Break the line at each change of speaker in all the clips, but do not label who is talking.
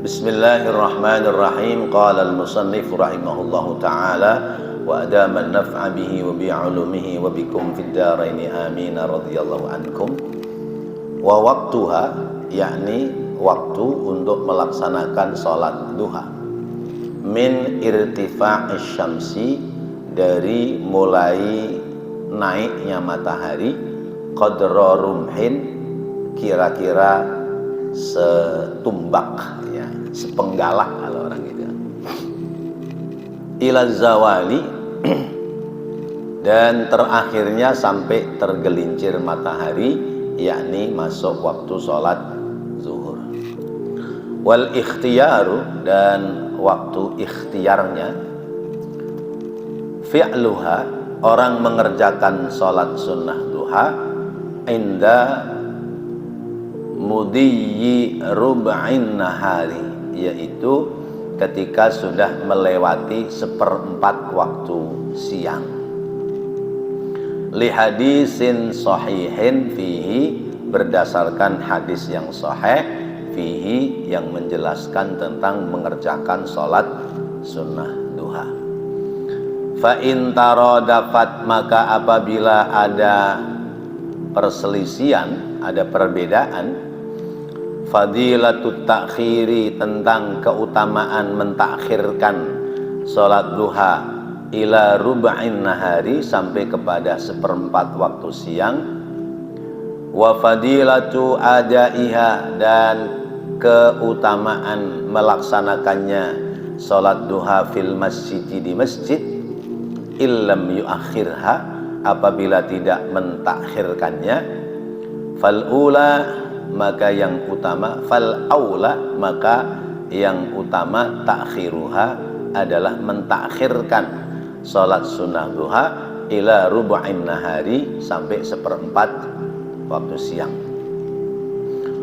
Bismillahirrahmanirrahim. Qala al-musannif rahimahullahu ta'ala wa adama an-naf'a bihi wa bi'ulumihi wa bikum fid dharaini amin radhiyallahu ankum. Wa waqtuha, yakni waktu untuk melaksanakan salat duha, min irtifa'is syamsi, dari mulai naiknya matahari, qadra rumhin, kira-kira setumbak, ya, sepenggalah kalau orang gitu, ila zawali, dan terakhirnya sampai tergelincir matahari, yakni masuk waktu sholat zuhur. Wal ikhtiyaru, dan waktu ikhtiarnya, fi'luha, orang mengerjakan sholat sunnah duha, inda mudiyyi rub'in nahari, yaitu ketika sudah melewati seperempat waktu siang. Li hadisin sahihin fihi, berdasarkan hadis yang sahih, fihi, yang menjelaskan tentang mengerjakan sholat sunnah duha. Fa in taradafat, maka apabila ada perselisihan, ada perbedaan, fadilatut takhiri, tentang keutamaan mentakhirkan sholat duha, ila rub'in nahari, sampai kepada seperempat waktu siang, wa fadilatu adaiha, dan keutamaan melaksanakannya sholat duha fil masjid, di masjid, illam yuakhirha, apabila tidak mentakhirkannya, fal ula, maka yang utama, fal aula, maka yang utama, takhiruha, adalah mentakhirkan sholat sunnah duha, ila rubu'in nahari, sampai seperempat waktu siang.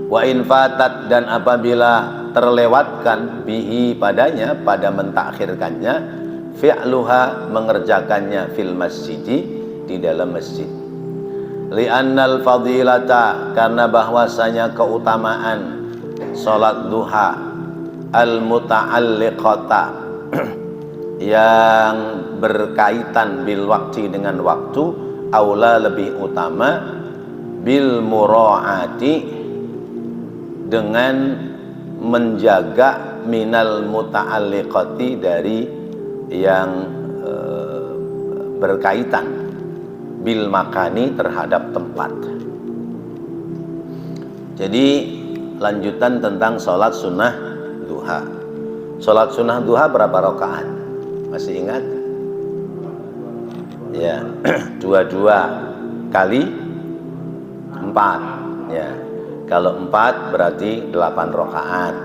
Wa in fatat, dan apabila terlewatkan, bihi, padanya, pada mentakhirkannya, fi'luha, mengerjakannya, fil masjidi, di dalam masjid. Li'annal fadilata, karena bahwasanya keutamaan sholat duha, al-muta'alliqata, yang berkaitan bil waktu, dengan waktu, aula, lebih utama, bil mura'ati, dengan menjaga, minal muta'alliqati, dari yang berkaitan, bil makani, terhadap tempat. Jadi lanjutan tentang sholat sunnah duha. Sholat sunnah duha berapa rakaat? Masih ingat? Ya, 22 kali 4. Ya, kalau 4 berarti 8 rakaat.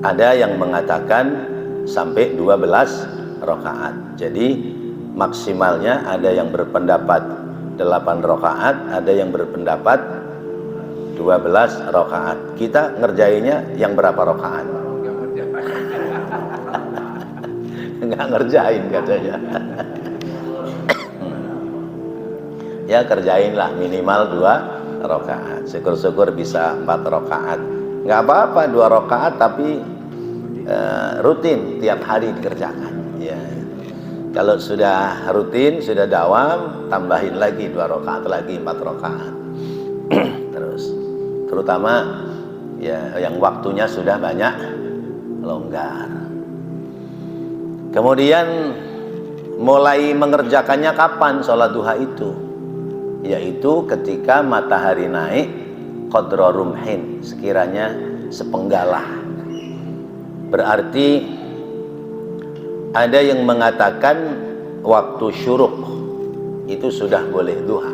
Ada yang mengatakan sampai 12 rakaat. Jadi maksimalnya, ada yang berpendapat 8 rakaat, ada yang berpendapat 12 rakaat. Kita ngerjainnya yang berapa rakaat? Nggak ngerjain katanya. Ya, kerjainlah minimal 2 rakaat. Syukur-syukur bisa 4 rakaat. Nggak apa-apa 2 rakaat, tapi rutin tiap hari dikerjakan. Ya. Kalau sudah rutin, sudah dawam, tambahin lagi 2 rakaat lagi, 4 rakaat. Terus, terutama ya yang waktunya sudah banyak longgar. Kemudian mulai mengerjakannya kapan sholat duha itu? Yaitu ketika matahari naik, qadra rumhin, sekiranya sepenggalah. Berarti ada yang mengatakan waktu syuruk itu sudah boleh duha.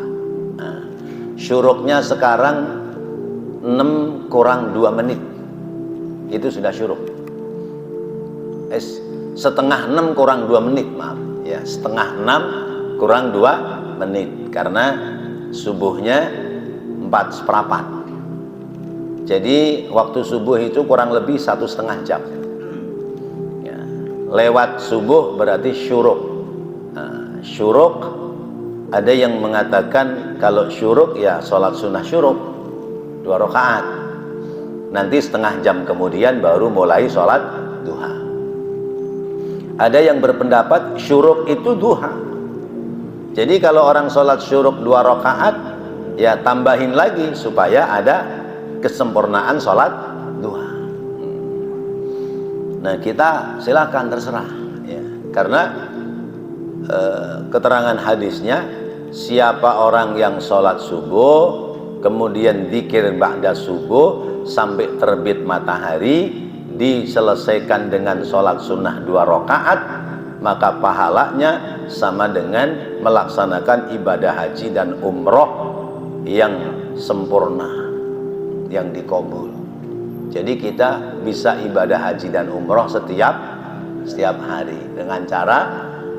Nah, syuruknya sekarang 6 kurang 2 menit, itu sudah syuruk. Setengah 6 kurang 2 menit, maaf ya, setengah 6 kurang 2 menit, karena subuhnya 4:15. Jadi waktu subuh itu kurang lebih 1,5 jam. Lewat subuh berarti syuruk. Nah, syuruk, ada yang mengatakan kalau syuruk ya sholat sunnah syuruk 2 rakaat. nanti setengah jam kemudian baru mulai sholat duha. Ada yang berpendapat syuruk itu duha. Jadi kalau orang sholat syuruk 2 rakaat, ya tambahin lagi supaya ada kesempurnaan sholat duha. Nah kita silakan terserah, ya. Karena keterangan hadisnya, siapa orang yang sholat subuh kemudian zikir ba'da subuh sampai terbit matahari, diselesaikan dengan sholat sunnah 2 rakaat, maka pahalanya sama dengan melaksanakan ibadah haji dan umroh yang sempurna, yang dikabul. Jadi kita bisa ibadah haji dan umroh setiap hari dengan cara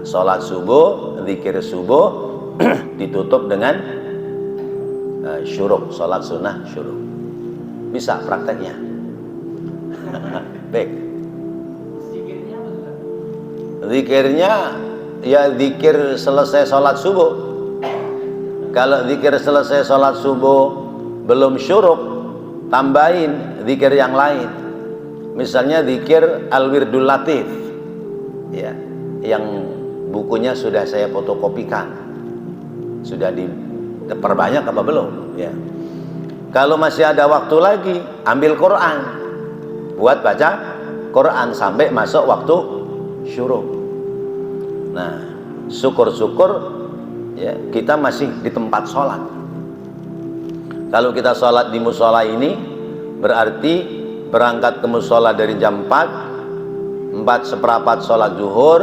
sholat subuh, zikir subuh ditutup dengan syuruk, sholat sunnah syuruk. Bisa prakteknya. Baik. Zikirnya ya zikir selesai sholat subuh. Kalau zikir selesai sholat subuh belum syuruk, tambahin zikir yang lain. Misalnya zikir al-wirdul latif, ya, yang bukunya sudah saya fotokopikan. Sudah diperbanyak apa belum? Ya. Kalau masih ada waktu lagi, ambil Quran, buat baca Quran sampai masuk waktu syuruk. Nah, syukur-syukur ya kita masih di tempat sholat. Kalau kita sholat di musola ini, berarti berangkat ke musola dari jam 4 seperempat sholat zuhur,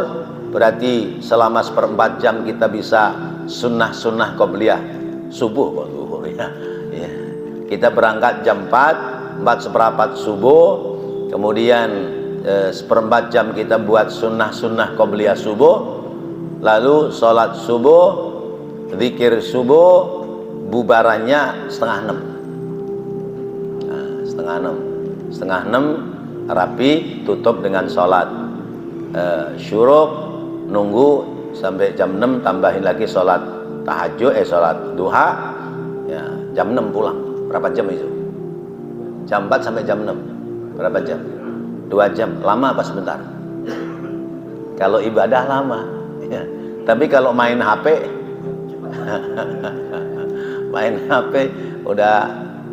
berarti selama 1/4 jam kita bisa sunnah qobliyah subuh kok zuhur ya. Ya. Kita berangkat jam 4 seperempat subuh, kemudian 1/4 jam kita buat sunnah qobliyah subuh, lalu sholat subuh, zikir subuh, bubarannya 5:30. Nah, 5:30 rapi, tutup dengan sholat syuruk, nunggu sampai jam 6, tambahin lagi sholat tahajud, sholat duha, ya, jam 6 pulang. Berapa jam itu? Jam 4 sampai jam 6 berapa jam? 2 jam. Lama apa sebentar? Kalau ibadah lama ya. Tapi kalau main HP main HP udah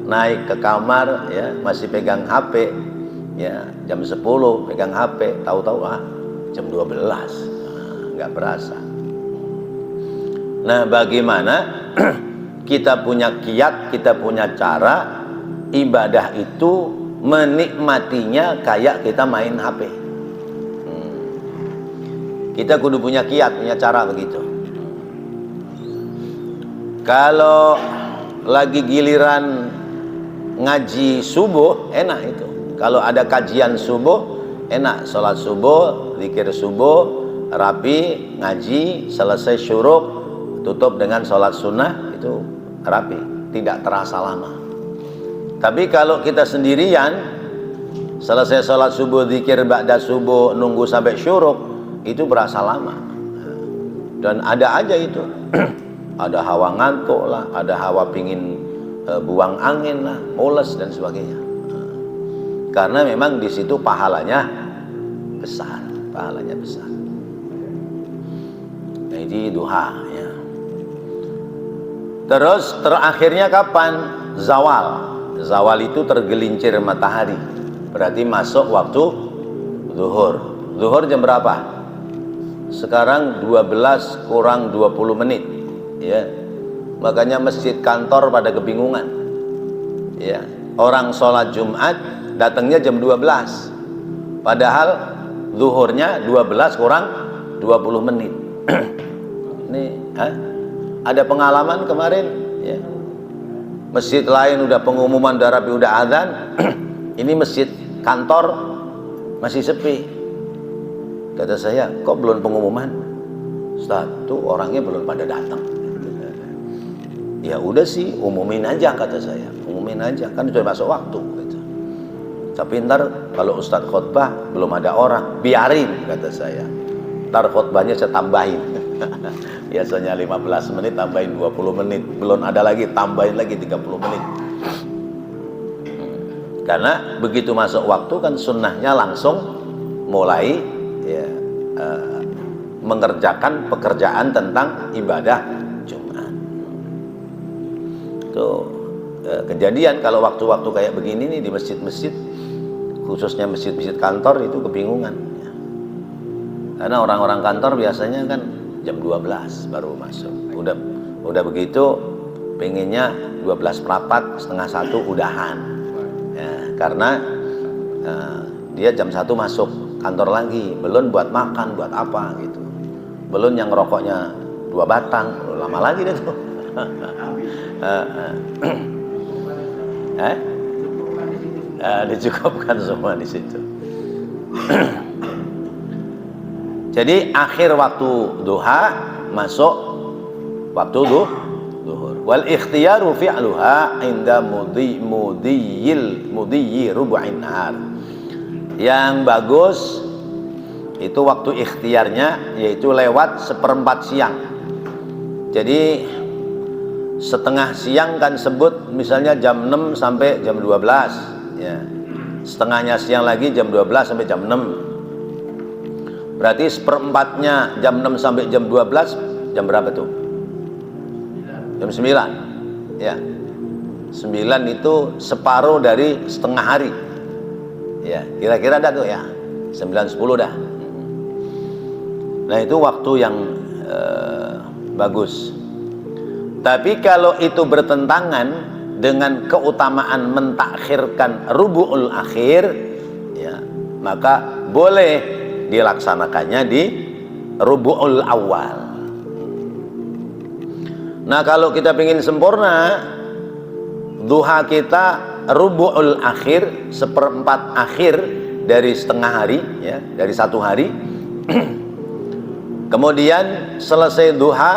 naik ke kamar ya, masih pegang HP ya, jam 10 pegang HP, tahu-tahu jam 12, nggak berasa. Nah, bagaimana kita punya kiat, kita punya cara ibadah itu menikmatinya kayak kita main HP. Kita kudu punya kiat, punya cara begitu. Kalau lagi giliran ngaji subuh, enak itu. Kalau ada kajian subuh, enak. Sholat subuh, zikir subuh, rapi, ngaji, selesai syuruk, tutup dengan sholat sunnah, itu rapi, tidak terasa lama. Tapi kalau kita sendirian, selesai sholat subuh, zikir ba'da subuh, nunggu sampai syuruk, itu berasa lama. Dan ada aja itu. Ada hawa ngantuk lah, ada hawa pingin buang angin lah, mules dan sebagainya. Karena memang di situ pahalanya besar, pahalanya besar. Jadi duha ya. Terus terakhirnya kapan? Zawal. Zawal itu tergelincir matahari, berarti masuk waktu zuhur. Zuhur jam berapa? Sekarang 12 kurang 20 menit ya. Makanya masjid kantor pada kebingungan ya. Orang sholat Jumat datangnya jam 12, padahal zuhurnya 12 kurang 20 menit. Ini ada pengalaman kemarin ya. Masjid lain udah pengumuman darapi, udah azan. Ini masjid kantor masih sepi. Kata saya, kok belum pengumuman? Ustaz, tuh orangnya belum pada datang. Ya udah sih, umumin aja kata saya. Umumin aja, kan sudah masuk waktu gitu. Tapi ntar kalau Ustaz khutbah belum ada orang, biarin kata saya. Ntar khutbahnya saya tambahin. Biasanya 15 menit tambahin 20 menit, belum ada lagi tambahin lagi 30 menit. Karena begitu masuk waktu kan sunnahnya langsung mulai ya, mengerjakan pekerjaan tentang ibadah Jumat. Itu kejadian kalau waktu-waktu kayak begini nih di masjid-masjid, khususnya masjid-masjid kantor itu kebingungan ya. Karena orang-orang kantor biasanya kan jam 12 baru masuk. Udah begitu pengennya 12:04, setengah 1 udahan ya, karena dia jam 1 masuk kantor lagi, belum buat makan, buat apa gitu, belum yang rokoknya 2 batang, lama lagi deh tuh. Dicukupkan semua di situ. Jadi akhir waktu duha masuk waktu duhur. Wal ikhtiyaru fi'luha inda mudiyyi rubu'in nahar. Yang bagus itu waktu ikhtiarnya yaitu lewat 1/4 siang. Jadi setengah siang kan sebut misalnya jam 6 sampai jam 12 ya. Setengahnya siang lagi jam 12 sampai jam 6. Berarti 1/4-nya jam 6 sampai jam 12 jam berapa tuh? Jam 9 ya. 9 itu separuh dari setengah hari ya, kira-kira dah tuh ya, 9-10 dah. Nah itu waktu yang bagus. Tapi kalau itu bertentangan dengan keutamaan mentakhirkan rubu'ul akhir ya, maka boleh dilaksanakannya di rubu'ul awal. Nah kalau kita ingin sempurna duha kita rubu'ul akhir, 1/4 akhir dari setengah hari ya, dari 1 hari. Kemudian selesai duha,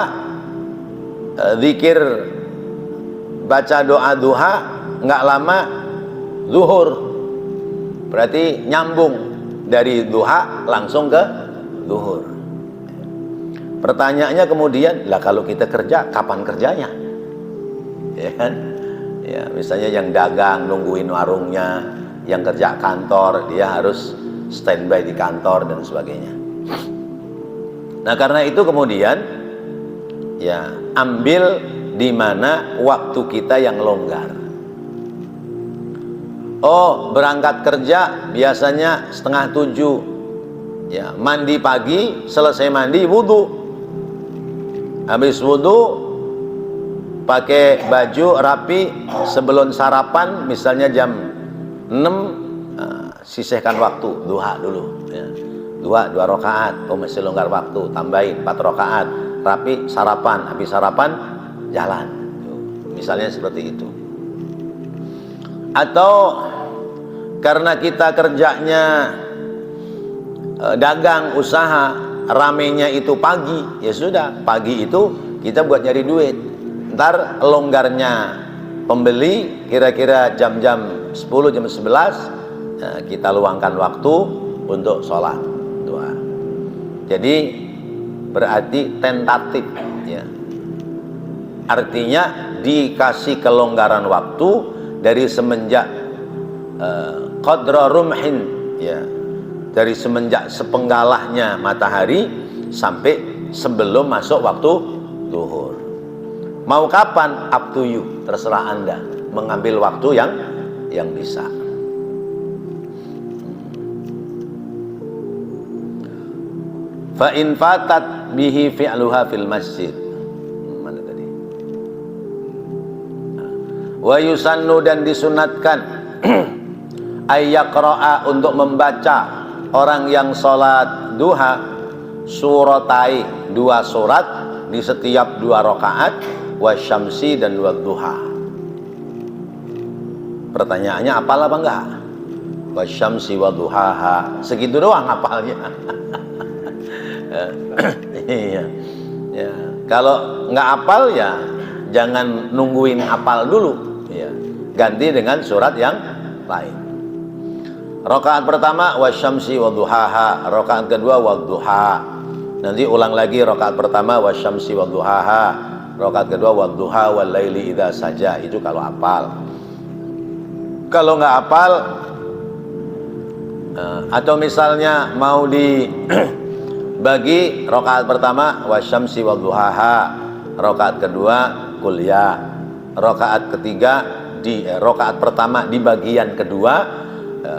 zikir, baca doa duha, nggak lama zuhur. Berarti nyambung dari duha langsung ke zuhur. Pertanyaannya kemudian, lah kalau kita kerja, kapan kerjanya? Ya kan? Ya, misalnya yang dagang nungguin warungnya, yang kerja kantor dia harus standby di kantor dan sebagainya. Nah karena itu kemudian ya ambil di mana waktu kita yang longgar. Oh berangkat kerja biasanya 6:30 ya, mandi pagi, selesai mandi wudhu, habis wudhu pakai baju rapi, sebelum sarapan misalnya jam 6 sisihkan waktu duha dulu ya. 2 rakaat, oh masih longgar waktu, tambahin 4 rakaat, rapi sarapan, habis sarapan jalan misalnya seperti itu. Atau karena kita kerjanya dagang, usaha, ramenya itu pagi, ya sudah pagi itu kita buat nyari duit. Ntar longgarnya pembeli kira-kira jam-jam 10, jam 11 kita luangkan waktu untuk sholat doa. Jadi berarti tentatif ya. Artinya dikasih kelonggaran waktu dari semenjak qadra rumhin ya, dari semenjak sepenggalahnya matahari sampai sebelum masuk waktu zuhur. Mau kapan? Up to you, terserah Anda mengambil waktu yang bisa. Fa in fatat bihi fi'luha fil masjid. Mana tadi? Wa yusannu, dan disunatkan ayyaqra'a, untuk membaca orang yang sholat duha suratai, 2 surat di setiap 2 rakaat, wasyamsi dan wadduha. Pertanyaannya apal apa enggak? Wasyamsi wadduhaha, segitu doang hafalnya. Iya. Ya. Kalau nggak hafal ya jangan nungguin hafal dulu ya. Ganti dengan surat yang lain. Rakaat pertama wasyamsi wadduhaha, rakaat kedua wadduha. Nanti ulang lagi rakaat pertama wasyamsi wadduhaha, rakaat kedua wadduha wal laili idza saja, itu kalau hafal. Kalau nggak hafal, atau misalnya mau dibagi rakaat pertama wasyamsi wadduhaha, rakaat kedua kuliah, rakaat ketiga rakaat pertama di bagian kedua,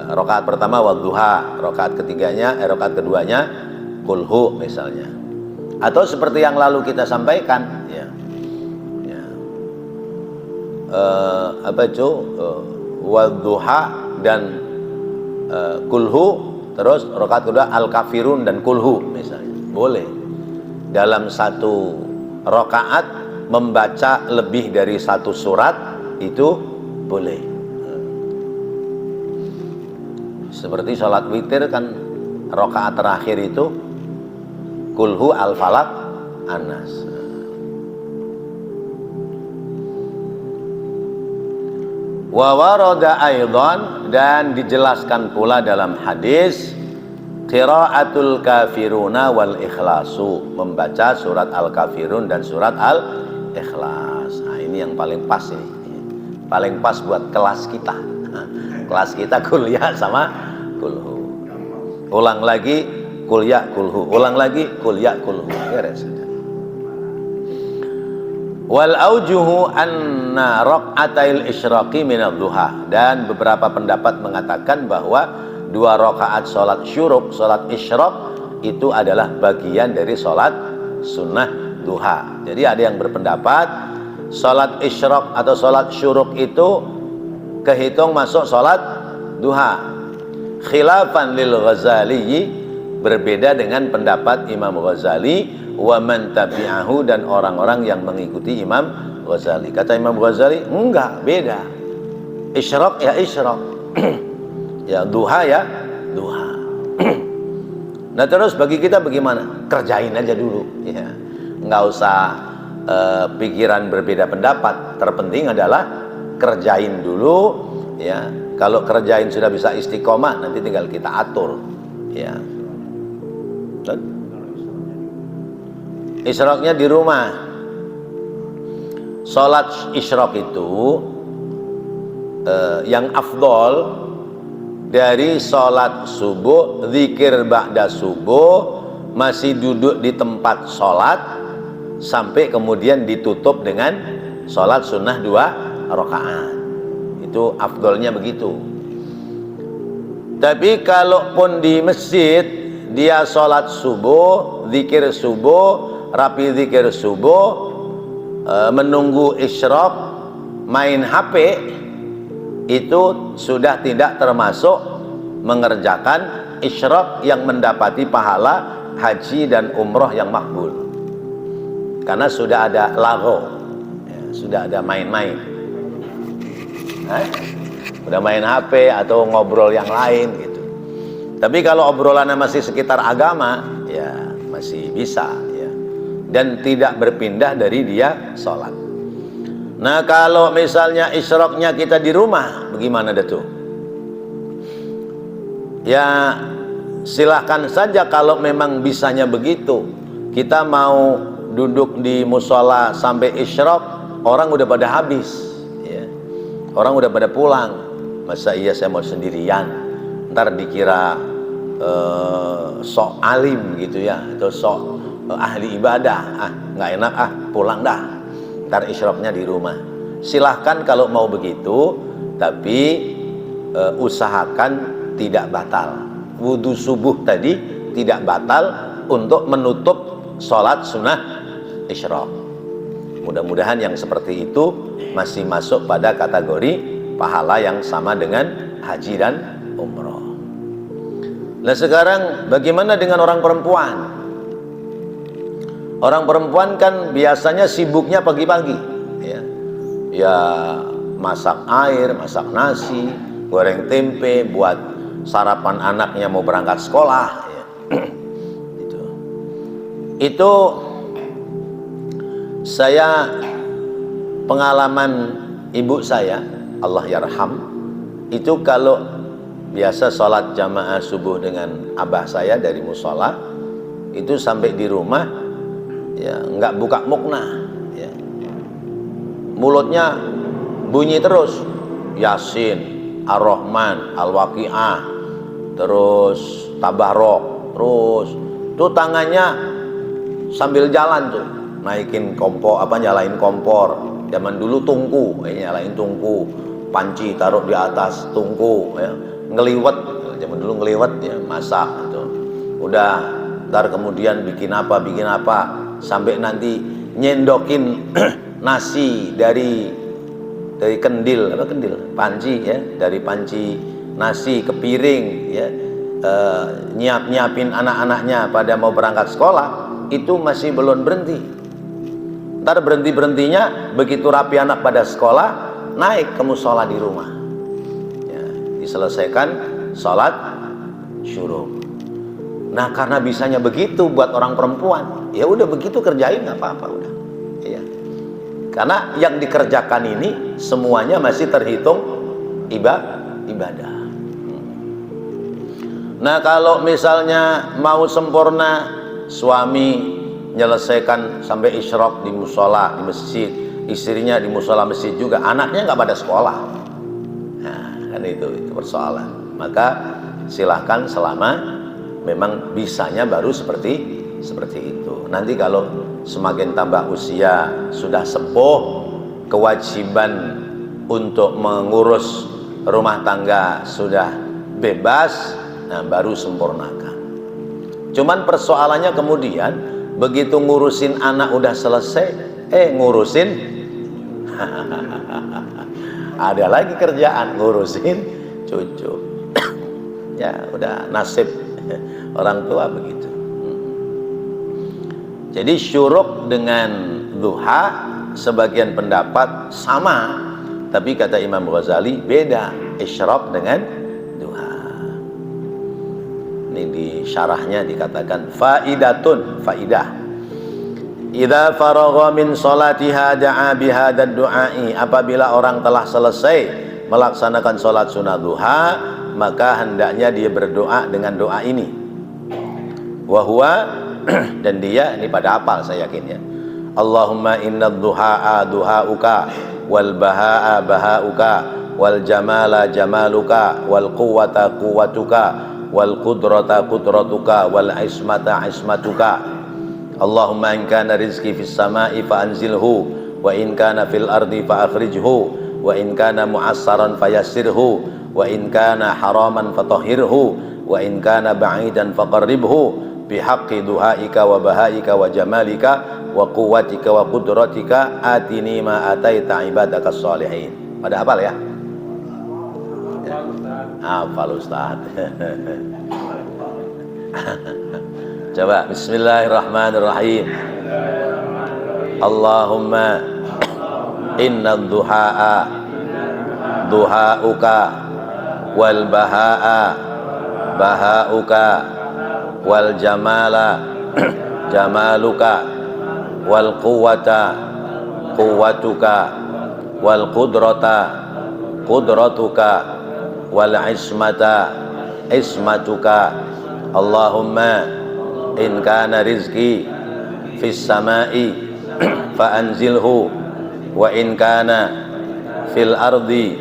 rakaat pertama wadduha, rakaat keduanya kulhu misalnya. Atau seperti yang lalu kita sampaikan, ya, wadduha dan kulhu, terus rakaat kedua al-kafirun dan kulhu misalnya. Boleh dalam satu rakaat membaca lebih dari satu surat, itu boleh. Seperti sholat witir kan, rakaat terakhir itu kulhu al-falaq an-nas. Wa warada aidan, dan dijelaskan pula dalam hadis qiraatul kafiruna wal ikhlasu, membaca surat al-kafirun dan surat al-ikhlas. Nah, ini yang paling pas ini. Paling pas buat kelas kita. Kelas kita kuliah sama kulhu. Ulang lagi kuliah kulhu, ulang lagi kuliah kulhu. Beres. Wal aujuhu anna raq'atil isyraqi minadh duha, dan beberapa pendapat mengatakan bahwa 2 rakaat salat syuruk, salat isyraq itu adalah bagian dari salat sunnah duha. Jadi ada yang berpendapat salat isyraq atau salat syuruk itu kehitung masuk salat duha. Khilafan lil Ghazali, berbeda dengan pendapat Imam Ghazali wa man tabi'ahu, dan orang-orang yang mengikuti Imam Ghazali. Kata Imam Ghazali, enggak, beda. Isyraq ya isyraq. Ya duha ya duha. Nah, terus bagi kita bagaimana? Kerjain aja dulu, ya. Enggak usah pikiran berbeda pendapat. Terpenting adalah kerjain dulu, ya. Kalau kerjain sudah bisa istiqomah, nanti tinggal kita atur, ya. Isyraqnya di rumah. Salat isyraq itu yang afdol dari salat subuh, zikir ba'da subuh, masih duduk di tempat salat sampai kemudian ditutup dengan salat sunnah 2 rakaat. Itu afdolnya begitu. Tapi kalaupun di masjid dia salat subuh, zikir subuh, rapi zikir subuh, menunggu isyraq, main HP, itu sudah tidak termasuk mengerjakan isyraq yang mendapati pahala haji dan umroh yang makbul, karena sudah ada lagho, ya, sudah ada main-main, udah main HP atau ngobrol yang lain gitu. Tapi kalau obrolannya masih sekitar agama, ya masih bisa, ya, dan tidak berpindah dari dia sholat. Nah, kalau misalnya isyraqnya kita di rumah, bagaimana Datuk? Ya silahkan saja kalau memang bisanya begitu. Kita mau duduk di musola sampai isyraq, orang udah pada habis, ya. Orang udah pada pulang. Masa iya saya mau sendirian, ntar dikira sok alim gitu ya, atau sok ahli ibadah. Nggak enak, pulang dah, ntar isyraqnya di rumah. Silahkan kalau mau begitu, tapi usahakan tidak batal. Wudhu subuh tadi tidak batal untuk menutup sholat sunnah isyraq. Mudah-mudahan yang seperti itu masih masuk pada kategori pahala yang sama dengan haji dan umroh. Nah, sekarang bagaimana dengan orang perempuan? Orang perempuan kan biasanya sibuknya pagi-pagi, ya. Ya masak air, masak nasi, goreng tempe buat sarapan anaknya mau berangkat sekolah, ya. Itu saya pengalaman ibu saya, Allah yarham, itu kalau biasa sholat jamaah subuh dengan abah saya dari musola, itu sampai di rumah ya nggak buka mukna, ya. Mulutnya bunyi terus Yasin, Ar-Rahman, Al-Waqi'ah, terus Tabarok, terus tuh tangannya sambil jalan tuh naikin kompor, nyalain kompor. Zaman dulu tungku, nyalain tungku, panci taruh di atas tungku, ya. Ngeliwet, zaman dulu ngeliwet ya, masak gitu. Udah, ntar kemudian bikin apa sampai nanti nyendokin nasi dari kendil, panci ya, dari panci nasi ke piring ya, nyiapin anak-anaknya pada mau berangkat sekolah, itu masih belum berhenti. Ntar berhentinya begitu rapi anak pada sekolah, naik ke musola di rumah ya, diselesaikan sholat syuruk. Nah karena bisanya begitu buat orang perempuan, ya udah begitu kerjain, nggak apa-apa udah ya. Karena yang dikerjakan ini semuanya masih terhitung ibadah. Nah kalau misalnya mau sempurna, suami menyelesaikan sampai isyraq di musola, di masjid, istrinya di musola masjid juga, anaknya nggak pada sekolah. Nah kan itu persoalan. Maka silahkan selama memang bisanya baru seperti itu. Nanti kalau semakin tambah usia, sudah sepuh, kewajiban untuk mengurus rumah tangga sudah bebas, nah baru sempurnakan. Cuman persoalannya kemudian begitu ngurusin anak udah selesai, ngurusin ada lagi kerjaan, ngurusin cucu. Ya udah nasib orang tua begitu. Jadi syuruk dengan duha sebagian pendapat sama, tapi kata Imam Ghazali beda isyraq dengan duha. Ini di syarahnya dikatakan faidah. Idza faragha min salatiha da'a bihadzal du'ai, apabila orang telah selesai melaksanakan salat sunat duha, maka hendaknya dia berdoa dengan doa ini. Wa huwa dan dia ini pada hafal saya yakin ya. Allahumma inna duha'a duha'uka wal baha'a baha'uka wal jamala jamaluka wal quwwata quwwatuka wal qudrata qudratuka wal ismata ismatuka. Allahumma in kana rizqi fis sama'i fa anzilhu wa in kana fil ardi fa akhrijhu wa in kana mu'assaran fayassirhu wa in kana haraman fatahhirhu wa in kana ba'idan faqarribhu bihaqqi duhaika wa bahaika wa jamalika wa quwwatika wa qudratika atini ma ataita ibadaka sholihin. Pada hafal ya? Hafal Ustaz. Coba bismillahirrahmanirrahim. Allahumma inna duha'a duha'uka wal baha'a baha'uka wal jamala jamaluka wal quwwata quwwatuka wal qudrata qudratuka wal ismata ismatuka. Allahumma in kana rizqi fis sama'i fa anzilhu wa in kana fil ardi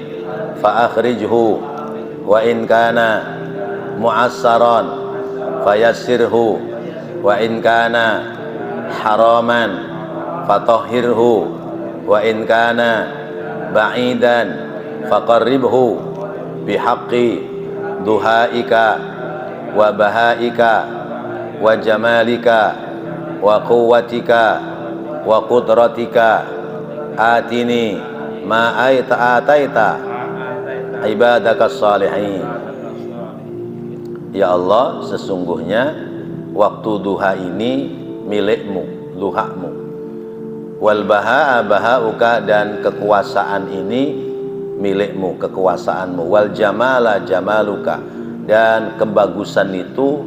fa akhrijhu wa in kana mu'assaran fayassirhu wa in kana haraman fatahhirhu wa in kana ba'idan faqarribhu bihaqqi duhaika wa bahaika wa jamalika wa quwwatika wa qudratika atini ma ataita ibadaka sholihin. Ya Allah, sesungguhnya waktu duha ini milikmu, duhamu. Wal baha'a baha'uka, dan kekuasaan ini milikmu, kekuasaanmu. Wal jamala jamaluka, dan kebagusan itu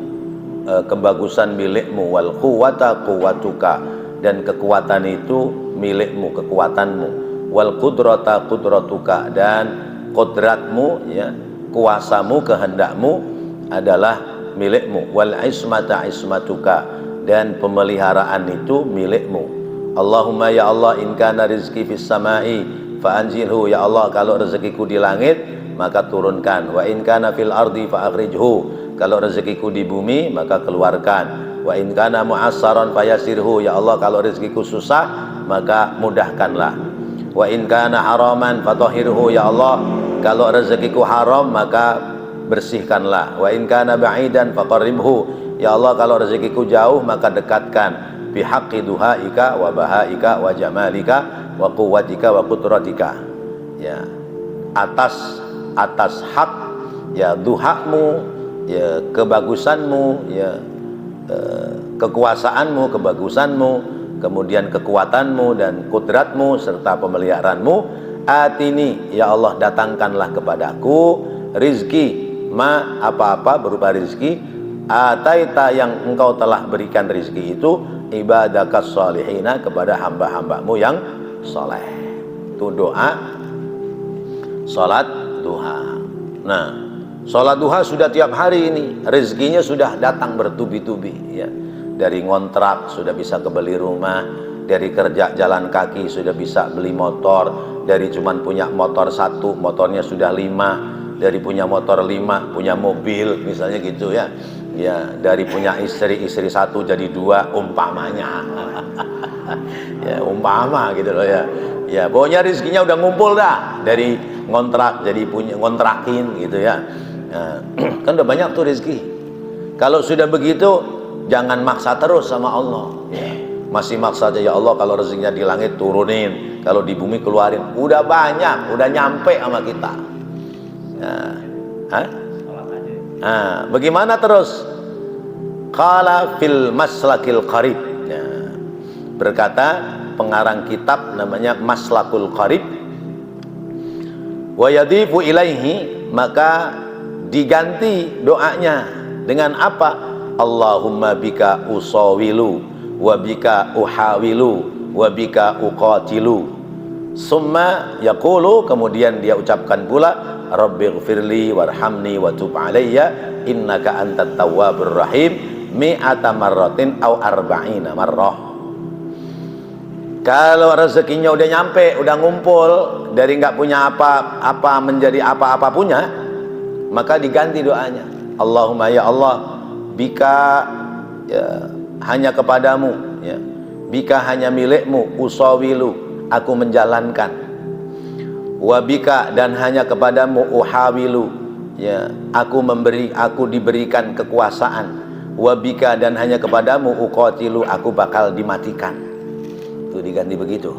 kebagusan milikmu. Wal quwwata quwwatuka, dan kekuatan itu milikmu, kekuatanmu. Wal qudrata qudratuka, dan kodratmu ya, kuasamu, kehendakmu adalah milikmu. Wal ismata ismatuka, dan pemeliharaan itu milikmu. Allahumma ya Allah in kana rizqi fis sama'i fa anzilhu, ya Allah kalau rezekiku di langit maka turunkan. Wa in kana fil ardi fa akhrijhu, kalau rezekiku di bumi maka keluarkan. Wa in kana mu'assaran fayasirhu, ya Allah kalau rezekiku susah maka mudahkanlah. Wa in kana haraman fatahhirhu, ya Allah kalau rezekiku haram maka bersihkanlah. Wa in kana ba'idan faqarribhu, ya Allah kalau rezekiku jauh maka dekatkan. Bihaqqi duhaika wa bahaika wa jamalika wa quwwatika wa qudratika, ya atas hak ya duhamu, ya kebagusanmu, ya kekuasaanmu, kebagusanmu, kemudian kekuatanmu dan kudratmu serta pemeliharaanmu. Atini, ya Allah datangkanlah kepadaku rizki ma, apa-apa berupa rizki, ataita yang engkau telah berikan rizki itu, ibadakas salihina kepada hamba-hambamu yang soleh. Itu doa sholat duha. Nah, sholat duha sudah tiap hari ini, rezekinya sudah datang bertubi-tubi ya. Dari ngontrak sudah bisa kebeli rumah, dari kerja jalan kaki sudah bisa beli motor, dari cuman punya motor satu motornya sudah 5, dari punya motor 5 punya mobil misalnya gitu ya. Ya, dari punya istri satu jadi 2 umpamanya. Ya, umpama gitu loh ya. Ya, pokoknya rezekinya udah ngumpul dah, dari ngontrak jadi punya ngontrakin gitu ya. Nah, kan udah banyak tuh rezeki. Kalau sudah begitu jangan maksa terus sama Allah. Masih maksa aja, ya Allah kalau rezekinya di langit turunin, kalau di bumi keluarin. Udah banyak, udah nyampe sama kita. Nah, bagaimana terus? Qala fil maslakil qarib. Ya, berkata pengarang kitab namanya Maslakul Qarib, wa yadifu ilaihi, maka diganti doanya dengan apa? Allahumma bika usawilu wa bika uhawilu wa bika uqatilu. Summa yaqulu, kemudian dia ucapkan pula, rabbighfirli warhamni wa tub alayya innaka antat tawwabur rahim mi'ata marratin au arba'ina marrah. Kalau rezekinya udah nyampe, udah ngumpul, dari nggak punya apa-apa menjadi apa-apa punya, maka diganti doanya. Allahumma, ya Allah, bika ya, hanya kepadamu ya, bika hanya milikmu, usawilu aku menjalankan, wabika dan hanya kepadamu, uhawilu ya, aku diberikan kekuasaan, wabika dan hanya kepadamu, uqatilu aku bakal dimatikan. Itu diganti begitu.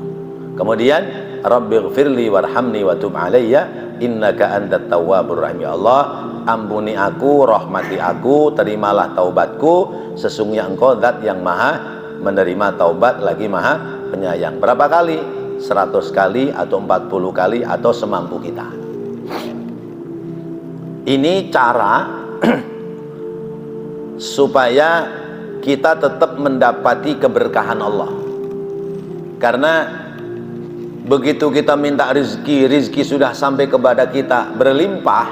Kemudian rabbighfirli warhamni wa tub alayya innaka antat tawwabur rahim, ya Allah ampuni aku, rahmati aku, terimalah taubatku, sesungguhnya engkau zat yang maha menerima taubat lagi maha penyayang. Berapa kali? 100 kali atau 40 kali atau semampu kita. Ini cara supaya kita tetap mendapati keberkahan Allah. Karena begitu kita minta rezeki sudah sampai kepada kita berlimpah,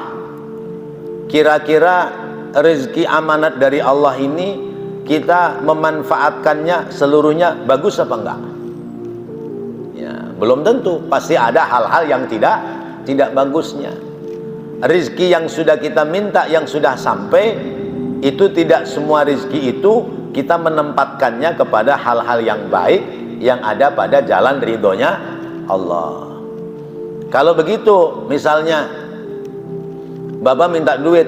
kira-kira rezeki amanat dari Allah ini kita memanfaatkannya seluruhnya bagus apa enggak? Ya, belum tentu, pasti ada hal-hal yang tidak bagusnya. Rezeki yang sudah kita minta, yang sudah sampai, itu tidak semua rezeki itu kita menempatkannya kepada hal-hal yang baik yang ada pada jalan ridhonya Allah. Kalau begitu, misalnya Bapak minta duit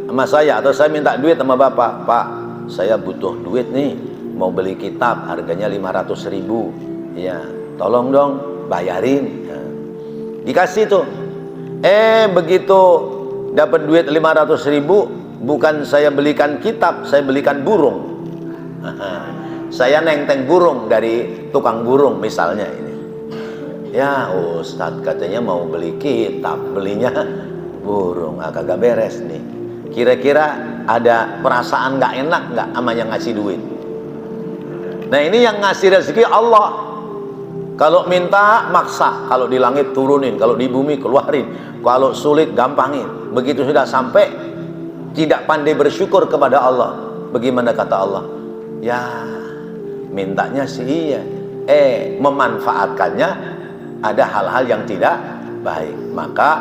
sama saya, atau saya minta duit sama Bapak, Pak saya butuh duit nih, mau beli kitab harganya 500.000 ya, tolong dong bayarin ya. Dikasih tuh. Begitu dapat duit 500.000, bukan saya belikan kitab, saya belikan burung. Saya nenteng burung dari tukang burung misalnya ini. Ya Ustadz katanya mau beli kitab, belinya burung, kagak beres nih. Kira-kira ada perasaan nggak enak nggak sama yang ngasih duit? Nah ini yang ngasih rezeki Allah. Kalau minta maksa, kalau di langit turunin, kalau di bumi keluarin, kalau sulit gampangin. Begitu sudah sampai tidak pandai bersyukur kepada Allah, bagaimana kata Allah? Ya mintanya sih iya, memanfaatkannya ada hal-hal yang tidak baik, maka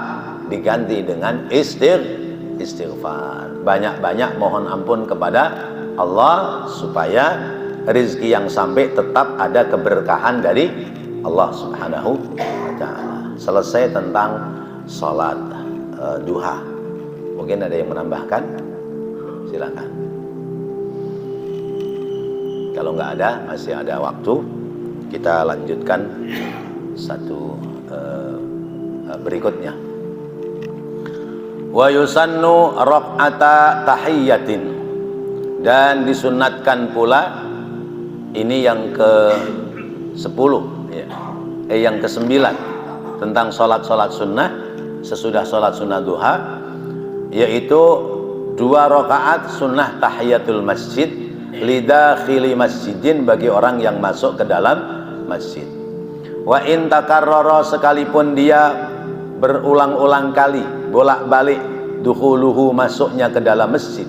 diganti dengan istighfar. Banyak-banyak mohon ampun kepada Allah supaya rezeki yang sampai tetap ada keberkahan dari Allah Subhanahu wa ta'ala. Selesai tentang salat duha. Mungkin ada yang menambahkan? Silakan. Kalau nggak ada, masih ada waktu. Kita lanjutkan satu berikutnya. Wa yusannu raq'ata tahiyyatin, dan disunatkan pula, ini yang ke-10 ya. Yang ke-9 tentang sholat-sholat sunnah sesudah sholat sunnah duha, yaitu 2 rakaat sunnah tahiyatul masjid lidakhili masjidin, bagi orang yang masuk ke dalam masjid. Wa in takarrara, sekalipun dia berulang-ulang kali bolak-balik dukhuluhu, masuknya ke dalam masjid.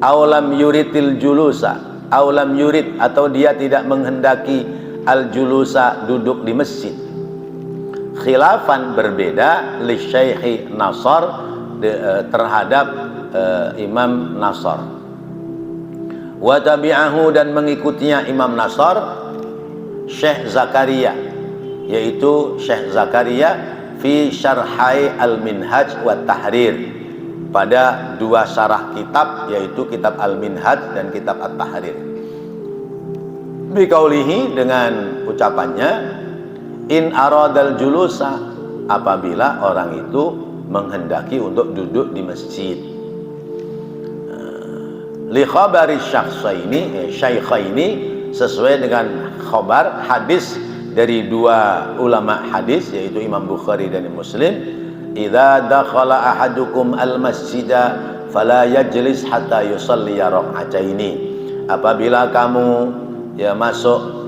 Aulam yuritil julusa, aulam yurid, atau dia tidak menghendaki al julusa, duduk di masjid. Khilafan, berbeda, li Syekh Nasr, terhadap Imam Nasr. Wa tabi'ahu, dan mengikutinya Imam Nasr Syekh Zakaria, yaitu Syekh Zakaria fi syarhai al-minhaj wa tahrir, pada 2 syarah kitab, yaitu kitab al-minhaj dan kitab at-tahrir. Biqaulihi, dengan ucapannya, in aradal julusa, apabila orang itu menghendaki untuk duduk di masjid. Li khabari syaikhaini, sesuai dengan khabar hadis dari 2 ulama hadis, yaitu Imam Bukhari dan Muslim. Idza dakhala ahadukum al-masjida fala yajlis hatta yusalli rak'ataini. Apabila kamu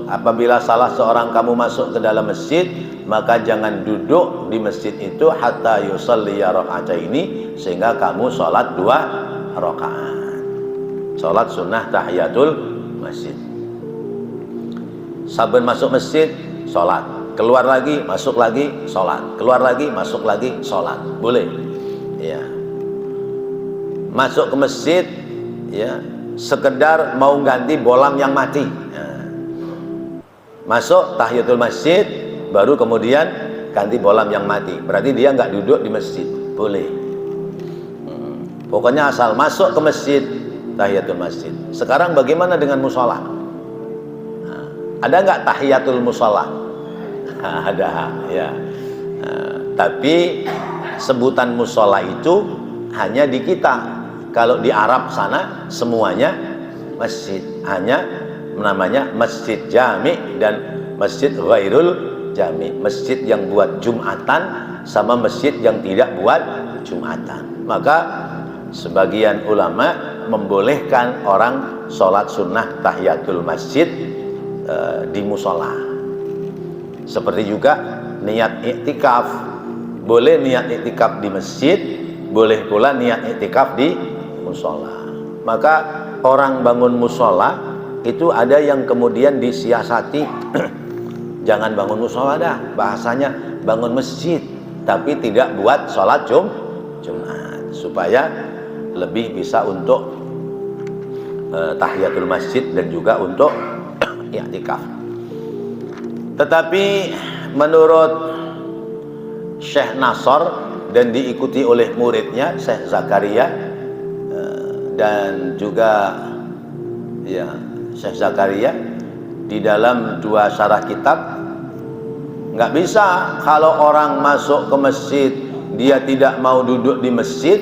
apabila salah seorang kamu masuk ke dalam masjid, maka jangan duduk di masjid itu hatta yusalli rak'ataini, sehingga kamu salat 2 rakaat. Salat sunnah tahiyatul masjid. Saben masuk masjid salat, keluar lagi, masuk lagi, sholat, keluar lagi, masuk lagi, sholat, boleh ya. Masuk ke masjid ya, sekedar mau ganti bolam yang mati ya. Masuk tahiyatul masjid, baru kemudian ganti bolam yang mati, berarti dia nggak duduk di masjid, boleh. Pokoknya asal masuk ke masjid, tahiyatul masjid. Sekarang bagaimana dengan musola? Ada nggak tahiyatul musola? Ada ya. Tapi sebutan musola itu hanya di kita. Kalau di Arab sana semuanya masjid, hanya namanya masjid jami dan masjid ghairul jami. Masjid yang buat Jumatan sama masjid yang tidak buat Jumatan. Maka sebagian ulama membolehkan orang sholat sunnah tahiyatul masjid di musola. Seperti juga niat iktikaf, boleh niat iktikaf di masjid, boleh pula niat iktikaf di musola. Maka orang bangun musola itu ada yang kemudian disiasati jangan bangun musola dah, bahasanya bangun masjid, tapi tidak buat sholat Jumat, supaya lebih bisa untuk tahiyatul masjid dan juga untuk i'tikaf. Tetapi menurut Syekh Nasr dan diikuti oleh muridnya Syekh Zakaria dan juga ya Syekh Zakaria, di dalam 2 syarah kitab, nggak bisa kalau orang masuk ke masjid dia tidak mau duduk di masjid,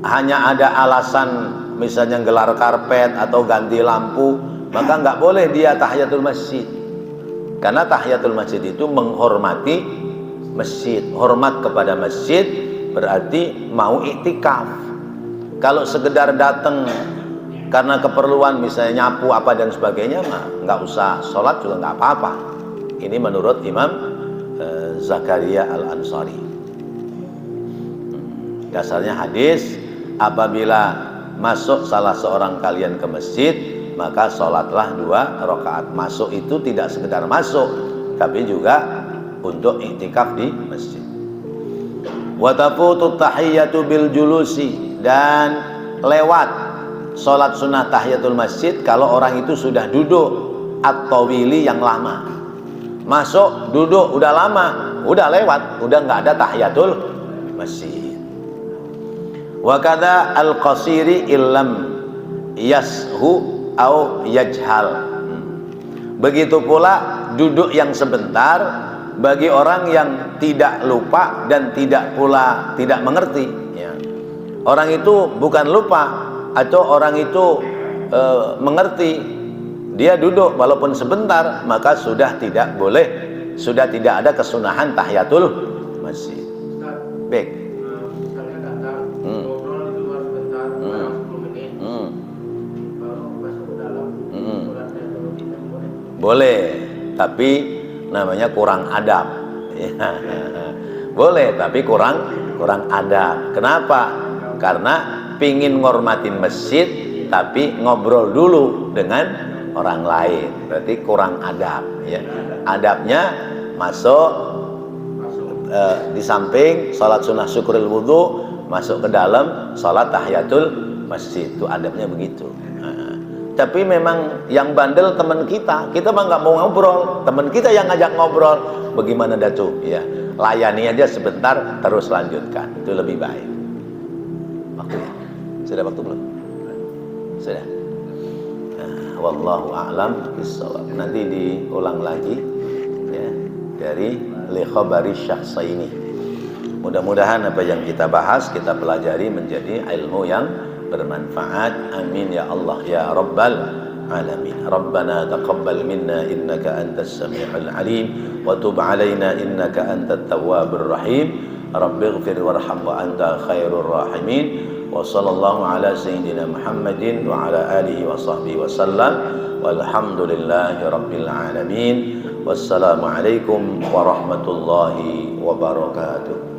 hanya ada alasan misalnya gelar karpet atau ganti lampu, maka nggak boleh dia tahiyatul masjid. Karena tahiyatul masjid itu menghormati masjid. Hormat kepada masjid berarti mau iktikaf. Kalau sekedar datang karena keperluan misalnya nyapu apa dan sebagainya, mah nggak usah sholat juga nggak apa-apa. Ini menurut Imam Zakaria Al-Ansari. Dasarnya hadis, apabila masuk salah seorang kalian ke masjid, maka sholatlah 2 rakaat. Masuk itu tidak sekedar masuk, tapi juga untuk iktikaf di masjid. Wa tafutu tahiyyatu bil julusi, dan lewat sholat sunnah tahiyatul masjid kalau orang itu sudah duduk at-tawili yang lama. Masuk duduk udah lama, udah lewat, udah nggak ada tahiyatul masjid. Wa kadza al-qasiri illam yashu au yajhal. Begitu pula duduk yang sebentar bagi orang yang tidak lupa dan tidak pula tidak mengerti, ya. Orang itu bukan lupa atau orang itu mengerti, dia duduk walaupun sebentar, maka sudah tidak boleh, sudah tidak ada kesunahan tahiyatul masjid. Baik.
Misalnya datang, ngobrol di luar sebentar, 10 menit, baru masuk ke dalam, sholatnya dulu tidak boleh.
Boleh, tapi namanya kurang adab. Ya. Boleh, tapi kurang adab. Kenapa? Karena pingin ngormatin masjid, tapi ngobrol dulu dengan orang lain. Berarti kurang adab. Ya. Adabnya masuk di samping sholat sunnah syukuril wudhu, masuk ke dalam sholat tahiyatul masjid. Itu adabnya begitu. Tapi memang yang bandel teman kita mah nggak mau ngobrol, teman kita yang ngajak ngobrol, bagaimana datu? Ya, layani aja sebentar, terus lanjutkan, itu lebih baik. Waktunya, sudah waktu belum? Sudah. Wallahu a'lam bishawab. Nanti diulang lagi, ya, dari li khabari syakhsaini. Mudah-mudahan apa yang kita bahas, kita pelajari menjadi ilmu yang bermanfaat. Amin ya Allah ya Rabbal alamin. Rabbana taqabbal minna innaka antas samiul alim wa tub alaina innaka antat tawwabur rahim. Rabbighfir warham wa anta khairur rahimin. Wa sallallahu ala sayyidina Muhammadin wa ala alihi wa sahbihi wa sallam. Walhamdulillahi rabbil alamin. Wassalamu alaikum warahmatullahi wabarakatuh.